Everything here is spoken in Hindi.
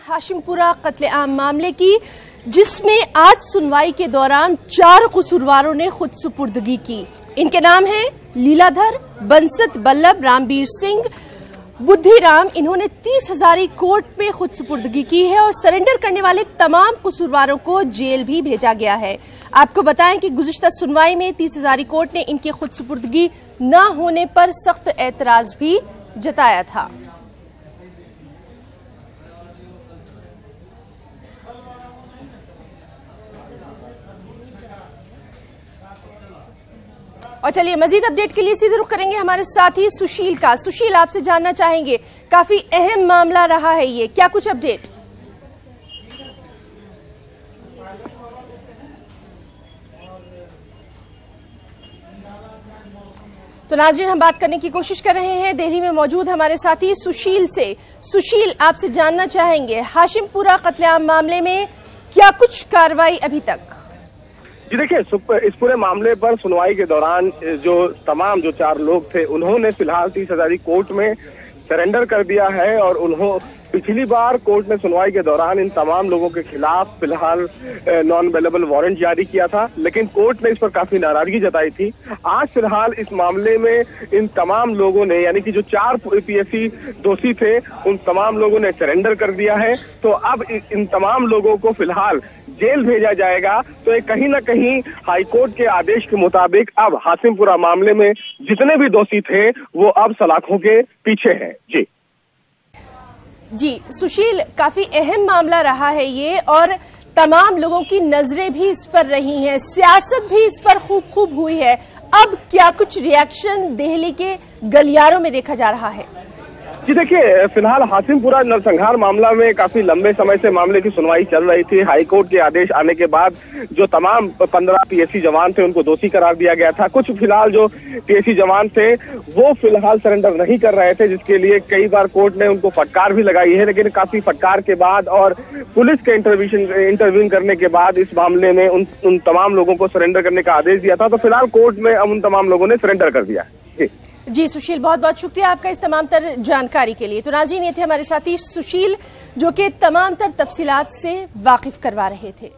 हाशिमपुरा कत्लेआम मामले की, जिसमें आज सुनवाई के दौरान 4 कसूरवारों ने खुद सुपुर्दगी की। इनके नाम हैं लीलाधर, बंसत बल्लभ, रामबीर सिंह, बुद्धिराम। इन्होंने 30 हजारी कोर्ट में खुद सुपुर्दगी की है और सरेंडर करने वाले तमाम कसूरवारों को जेल भी भेजा गया है। आपको बताएं कि गुज़िश्ता सुनवाई में 30 हजारी कोर्ट ने इनकी खुद सुपुर्दगी न होने पर सख्त एतराज भी जताया था। और चलिए मजीद अपडेट के लिए सीधे रुख करेंगे हमारे साथी सुशील का। सुशील, आपसे जानना चाहेंगे, काफी अहम मामला रहा है ये, क्या कुछ अपडेट? तो नाज़रीन, हम बात करने की कोशिश कर रहे हैं दिल्ली में मौजूद हमारे साथी सुशील से। सुशील, आपसे जानना चाहेंगे, हाशिमपुरा कत्लेआम मामले में क्या कुछ कार्रवाई अभी तक? जी देखिए, इस पूरे मामले पर सुनवाई के दौरान जो 4 लोग थे, उन्होंने फिलहाल 30 हजारी कोर्ट में सरेंडर कर दिया है। और पिछली बार कोर्ट ने सुनवाई के दौरान इन तमाम लोगों के खिलाफ फिलहाल नॉन अवेलेबल वारंट जारी किया था, लेकिन कोर्ट ने इस पर काफी नाराजगी जताई थी। आज फिलहाल इस मामले में इन तमाम लोगों ने, यानी कि जो 4 पीएससी दोषी थे, उन तमाम लोगों ने सरेंडर कर दिया है। तो अब इन तमाम लोगों को फिलहाल जेल भेजा जाएगा। तो ये कहीं ना कहीं हाईकोर्ट के आदेश के मुताबिक अब हाशिमपुरा मामले में जितने भी दोषी थे वो अब सलाखों के पीछे हैं। जी सुशील, काफी अहम मामला रहा है ये और तमाम लोगों की नजरें भी इस पर रही हैं, सियासत भी इस पर खूब हुई है। अब क्या कुछ रिएक्शन दिल्ली के गलियारों में देखा जा रहा है? जी देखिए, फिलहाल हाशिमपुरा नरसंहार मामला में काफी लंबे समय से मामले की सुनवाई चल रही थी। हाईकोर्ट के आदेश आने के बाद जो तमाम 15 पीएससी जवान थे उनको दोषी करार दिया गया था। कुछ फिलहाल जो पीएससी जवान थे वो फिलहाल सरेंडर नहीं कर रहे थे, जिसके लिए कई बार कोर्ट ने उनको फटकार भी लगाई है। लेकिन काफी फटकार के बाद और पुलिस के इंटरव्यून करने के बाद इस मामले में उन तमाम लोगों को सरेंडर करने का आदेश दिया था। तो फिलहाल कोर्ट में अब उन तमाम लोगों ने सरेंडर कर दिया है। जी सुशील, बहुत बहुत शुक्रिया आपका इस तमाम तर जानकारी के लिए। तो नाज़रीन, ये थे हमारे साथी सुशील, जो कि तमाम तर तफसीलात से वाकिफ करवा रहे थे।